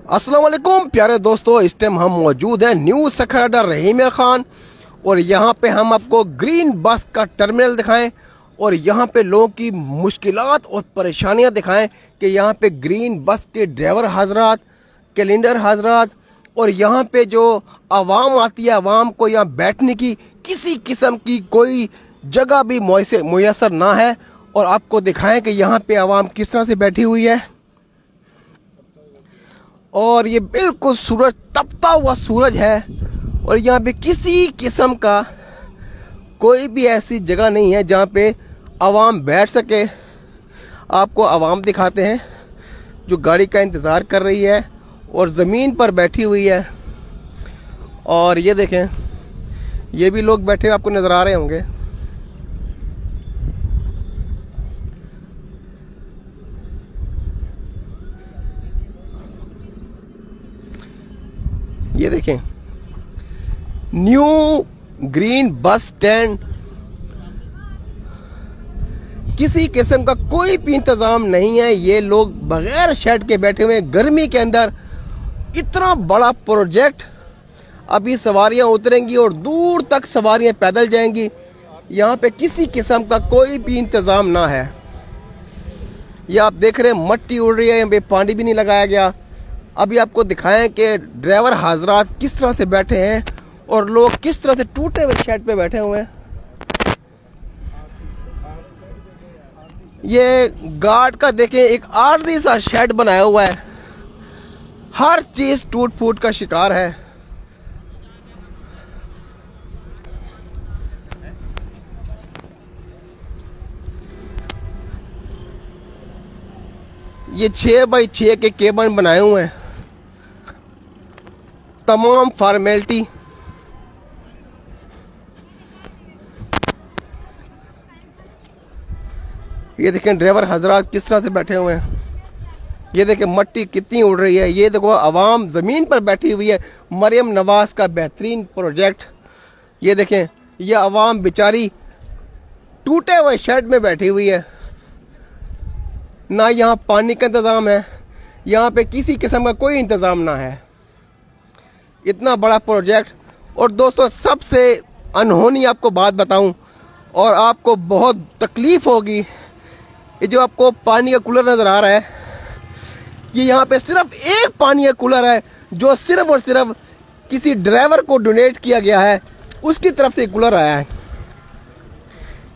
अस्सलाम वालेकुम प्यारे दोस्तों, इस टाइम हम मौजूद हैं न्यू सखर अड्डा रहीम खान और यहाँ पे हम आपको ग्रीन बस का टर्मिनल दिखाएं और यहाँ पे लोगों की मुश्किलात और परेशानियाँ दिखाएं कि यहाँ पे ग्रीन बस के ड्राइवर हजरात, कैलेंडर हजरात और यहाँ पे जो आवाम आती है, आवाम को यहाँ बैठने की किसी किस्म की कोई जगह भी मुयसर ना है और आपको दिखाएं कि यहाँ पे आवाम किस तरह से बैठी हुई है। और ये बिल्कुल सूरज, तपता हुआ सूरज है और यहाँ पे किसी किस्म का कोई भी ऐसी जगह नहीं है जहाँ पे आवाम बैठ सके। आपको आवाम दिखाते हैं जो गाड़ी का इंतज़ार कर रही है और ज़मीन पर बैठी हुई है। और ये देखें, ये भी लोग बैठे आपको नज़र आ रहे होंगे। ये देखें, न्यू ग्रीन बस स्टैंड, किसी किस्म का कोई भी इंतजाम नहीं है। ये लोग बगैर शेड के बैठे हुए हैं गर्मी के अंदर। इतना बड़ा प्रोजेक्ट, अभी सवारियां उतरेंगी और दूर तक सवारियां पैदल जाएंगी। यहाँ पे किसी किस्म का कोई भी इंतजाम ना है। ये आप देख रहे हैं मट्टी उड़ रही है, यहाँ पे पानी भी नहीं लगाया गया। अभी आपको दिखाएं कि ड्राइवर हाजरात किस तरह से बैठे हैं और लोग किस तरह से टूटे हुए शेड पे बैठे हुए हैं। ये गार्ड का देखें, एक आर्जी सा शेड बनाया हुआ है। हर चीज टूट फूट का शिकार है। ये 6 बाई 6 के केबन बनाए हुए हैं, तमाम फॉर्मेलिटी। ये देखें ड्राइवर हजरात किस तरह से बैठे हुए हैं। ये देखें मट्टी कितनी उड़ रही है। ये देखो आवाम ज़मीन पर बैठी हुई है। मरियम नवाज का बेहतरीन प्रोजेक्ट। ये देखें, ये आवाम बेचारी टूटे हुए शेड में बैठी हुई है। ना यहाँ पानी का इंतज़ाम है, यहाँ पे किसी किस्म का कोई इंतज़ाम ना है। इतना बड़ा प्रोजेक्ट। और दोस्तों, सबसे अनहोनी आपको बात बताऊं और आपको बहुत तकलीफ होगी, ये जो आपको पानी का कूलर नज़र आ रहा है, ये यहाँ पे सिर्फ एक पानी का कूलर है जो सिर्फ और सिर्फ किसी ड्राइवर को डोनेट किया गया है, उसकी तरफ से कूलर आया है।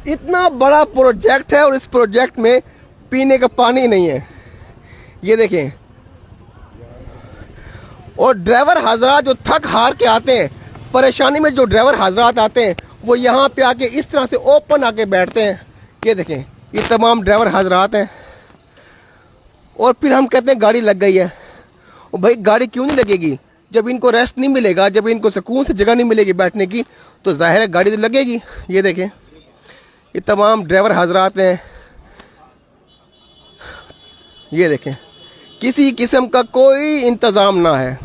इतना बड़ा प्रोजेक्ट है और इस प्रोजेक्ट में पीने का पानी नहीं है। ये देखें, और ड्राइवर हजरात जो थक हार के आते हैं, परेशानी में जो ड्राइवर हजरात आते हैं, वो यहाँ पे आके इस तरह से ओपन आके बैठते हैं। ये देखें, ये तमाम ड्राइवर हजरात हैं। और फिर हम कहते हैं गाड़ी लग गई है। और भाई गाड़ी क्यों नहीं लगेगी? जब इनको रेस्ट नहीं मिलेगा, जब इनको सुकून से जगह नहीं मिलेगी बैठने की, तो जाहिर है गाड़ी तो लगेगी। ये देखें, ये तमाम ड्राइवर हजरात हैं। ये देखें, किसी किस्म का कोई इंतजाम ना है।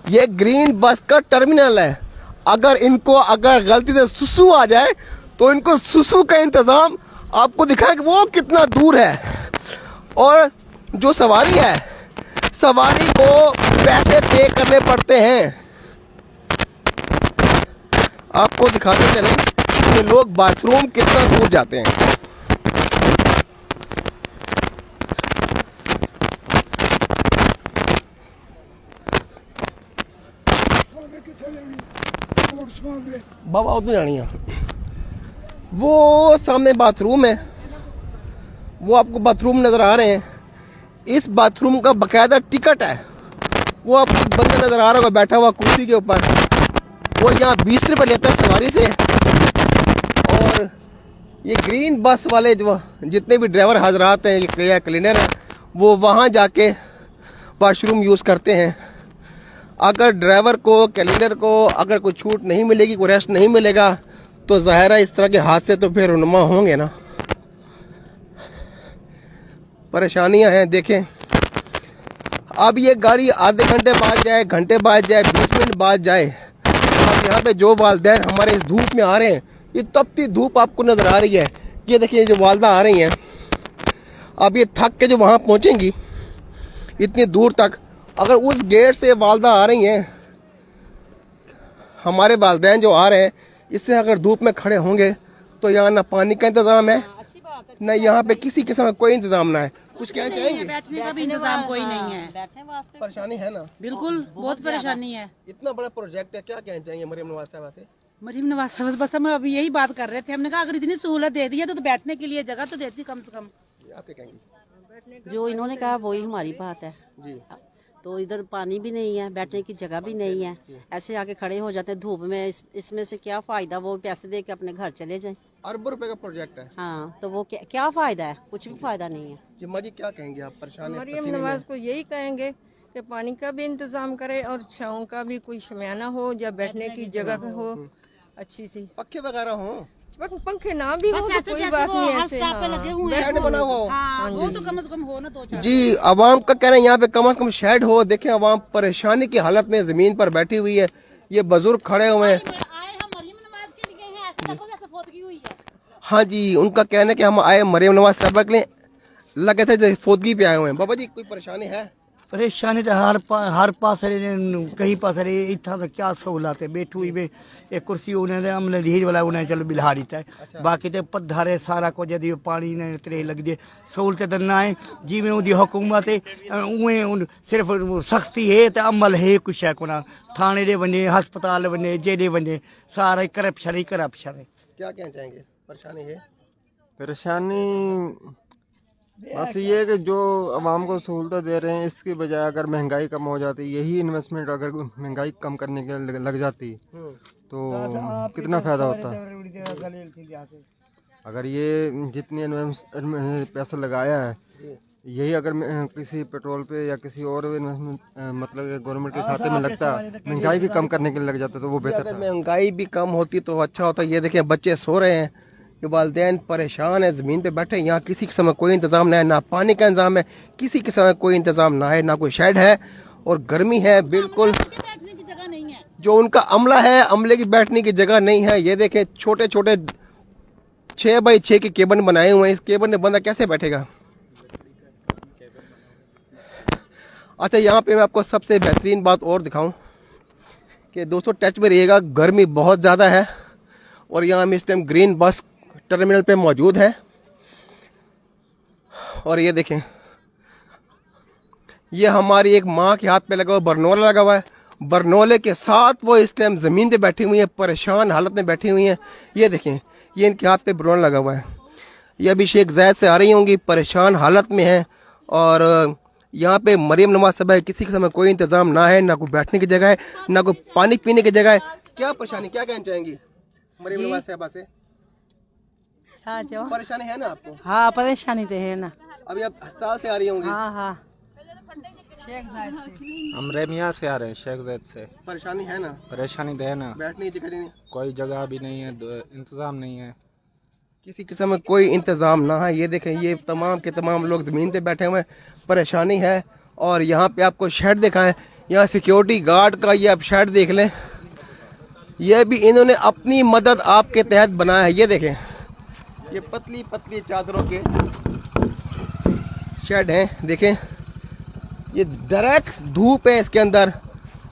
ये ग्रीन बस का टर्मिनल है। अगर गलती से सुसु आ जाए तो इनको सुसु का इंतजाम आपको दिखाए कि वो कितना दूर है। और जो सवारी है, सवारी को पैसे पे करने पड़ते हैं। आपको दिखाते चलें कि लोग बाथरूम कितना दूर जाते हैं। बाबा उधर जानी है, वो सामने बाथरूम है, वो आपको बाथरूम नजर आ रहे हैं। इस बाथरूम का बकायदा टिकट है। वो आपको बंदा नजर आ रहा होगा बैठा हुआ कुर्सी के ऊपर, वो यहाँ 20 रुपये लेता है सवारी से। और ये ग्रीन बस वाले जो जितने भी ड्राइवर हजरात हैं या क्लीनर हैं, वो वहाँ जाके वाशरूम यूज़ करते हैं। अगर ड्राइवर को, कैलेंडर को अगर कोई छूट नहीं मिलेगी, कोई रेस्ट नहीं मिलेगा, तो ज़ाहिर है इस तरह के हादसे तो फिर रुनमा होंगे ना। परेशानियां हैं। देखें, अब ये गाड़ी आधे घंटे बाद जाए, घंटे बाद जाए, 20 मिनट बाद जाए, अब यहाँ पे जो वालिदैन हमारे इस धूप में आ रहे हैं, ये तपती धूप आपको नज़र आ रही है। ये देखिए, जो वालदा आ रही हैं, अब ये थक के जो वहाँ पहुँचेंगी इतनी दूर तक। अगर उस गेट से वालदा आ रही हैं, हमारे वालदैन जो आ रहे हैं, इससे अगर धूप में खड़े होंगे तो यहाँ ना पानी का इंतजाम है, न यहाँ पे किसी किस्म का कोई इंतजाम ना है। कुछ कहना चाहेंगे? बैठने का भी इंतजाम कोई नहीं है, बैठने वास्ते परेशानी है ना? बिल्कुल बहुत परेशानी है। इतना बड़ा प्रोजेक्ट है, क्या कहना चाहेंगे मरियम नवाज साहब से? मरीम नवाज साहब बस हम अभी यही बात कर रहे थे, हमने कहा अगर इतनी सहूलत दे दी है तो बैठने के लिए जगह तो देती कम से कम। आप क्या कहेंगे? जो इन्होंने कहा वही हमारी बात है जी। तो इधर पानी भी नहीं है, बैठने की जगह भी नहीं है, ऐसे आके खड़े हो जाते हैं धूप में। इसमें से क्या फायदा, वो पैसे दे के अपने घर चले जाएं। अरबों रुपए का प्रोजेक्ट है। हाँ, तो वो क्या फायदा है, कुछ भी फायदा नहीं है। जी माँ जी, क्या कहेंगे आप? परेशान है? मरियम नवाज को यही कहेंगे कि पानी का भी इंतजाम करे और छाँव का भी कोई शमियाना हो या बैठने की जगह हो अच्छी सी, पक्के वगैरह हो, पंखे ना भी हो तो कोई बात नहीं, ऐसे शेड बना हो। वो तो कम से कम हो ना दो चार। जी, आवाम का कहना है यहाँ पे कम से कम शेड हो। देखें आवाम परेशानी की हालत में जमीन पर बैठी हुई है, ये बुजुर्ग खड़े हुए हैं। हाँ जी, उनका कहना है कि हम आए मरियम नवाज साहब के लिए, लगे थे जैसे फोदगी पे आए हुए हैं। बाबा जी कोई परेशानी है? परेशानी तो हर पास कहीं पास इतना तो क्या सहूलत है। बैठू ही बे एक कुर्सी उन्हें हमने दहेज वाला उन्हें चलो बिल्हा दिता है, बाकी तो पधारे सारा कुछ यदि पानी ने तरे लग दे सहूलत तो ना है। जिमें उनकी हुकूमत है उवें सिर्फ सख्ती है तो अमल है कुछ है कोना। थाने दे बने, हस्पताल बने, जेले बने, सारा करप्शन ही करप्शन है। क्या कहना चाहेंगे? परेशानी है? परेशानी बस ये है कि जो आवाम को सहूलत दे रहे हैं, इसकी बजाय अगर महंगाई कम हो जाती, यही इन्वेस्टमेंट अगर महंगाई कम करने के लिए लग जाती तो कितना फ़ायदा होता। अगर ये जितने पैसा लगाया है, यही अगर किसी पेट्रोल पे या किसी और इन्वेस्टमेंट मतलब गवर्नमेंट के खाते में लगता, महंगाई भी कम करने के लिए लग जाता तो वो बेहतर था। महंगाई भी कम होती तो अच्छा होता। ये देखें बच्चे सो रहे हैं, ये वालिदैन परेशान है, ज़मीन पे बैठे। यहाँ किसी किस्म का कोई इंतज़ाम ना है, ना पानी का इंतज़ाम है, किसी किस्म का कोई इंतज़ाम ना है, ना कोई शेड है, और गर्मी है बिल्कुल। बैठने की जगह नहीं है, जो उनका अमला है, अमले की बैठने की जगह नहीं है। ये देखें छोटे छोटे 6 बाई 6 के केबन बनाए हुए हैं, इस केबन में बंदा कैसे बैठेगा? अच्छा, यहाँ पे मैं आपको सबसे बेहतरीन बात और दिखाऊं कि दोस्तों टच में रहिएगा, गर्मी बहुत ज़्यादा है और यहाँ हम इस टाइम ग्रीन बस टर्मिनल पे मौजूद है। और ये देखें, ये हमारी एक माँ के हाथ पे लगा हुआ बरनोला लगा हुआ है। बरनोले के साथ वो इस टाइम ज़मीन पे बैठी हुई हैं, परेशान हालत में बैठी हुई हैं। ये देखें, ये इनके हाथ पे बरनोला लगा हुआ है। ये अभी शेख जायद से आ रही होंगी, परेशान हालत में हैं। और यहाँ पे मरियम नवाज साहब है, किसी किस्म में कोई इंतज़ाम ना है, ना कोई बैठने की जगह है, ना कोई पानी पीने की जगह है। क्या परेशानी, क्या कहना चाहेंगी मरियम नवाज साहब से? परेशानी है ना आपको? हाँ, परेशानी तो है ना। अभी आप अस्पताल से आ रही होंगी? हाँ हाँ, हम रेमियार से आ रहे हैं, शेख ज़ैद से। परेशानी है ना? परेशानी तो है ना, बैठने की जगह नहीं, कोई जगह भी नहीं है, इंतज़ाम नहीं है, किसी किस्म में कोई इंतज़ाम ना है। ये देखें, ये तमाम के तमाम लोग ज़मीन पे बैठे हुए हैं, परेशानी है। और यहाँ पे आपको शेड दिखाएं, यहाँ सिक्योरिटी गार्ड का ये आप शेड देख लें, ये भी इन्होंने अपनी मदद आपके तहत बनाया है। ये देखें, ये पतली पतली चादरों के शेड हैं। देखें, ये डायरेक्ट धूप है इसके अंदर,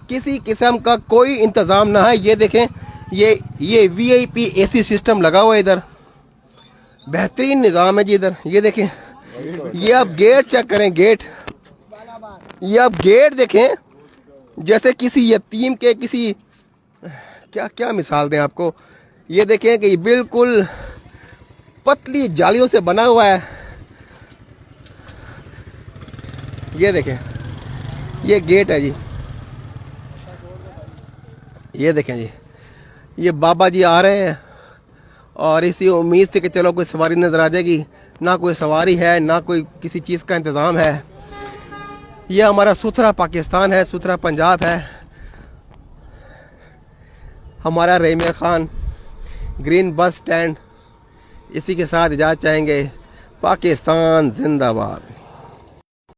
किसी किस्म का कोई इंतज़ाम ना है। ये देखें, ये VIP AC सिस्टम लगा हुआ है इधर, बेहतरीन निज़ाम है जी इधर। ये देखें, ये आप गेट चेक करें, गेट, ये आप गेट देखें जैसे किसी यतीम के किसी क्या क्या मिसाल दें आपको। ये देखें कि ये बिल्कुल पतली जालियों से बना हुआ है। ये देखें, ये गेट है जी। ये देखें जी, ये बाबा जी आ रहे हैं और इसी उम्मीद से कि चलो कोई सवारी नजर आ जाएगी, ना कोई सवारी है, ना कोई किसी चीज़ का इंतज़ाम है। ये हमारा सुथरा पाकिस्तान है, सुथरा पंजाब है। हमारा रेमिया खान ग्रीन बस स्टैंड। इसी के साथ इजाज़त चाहेंगे। पाकिस्तान जिंदाबाद।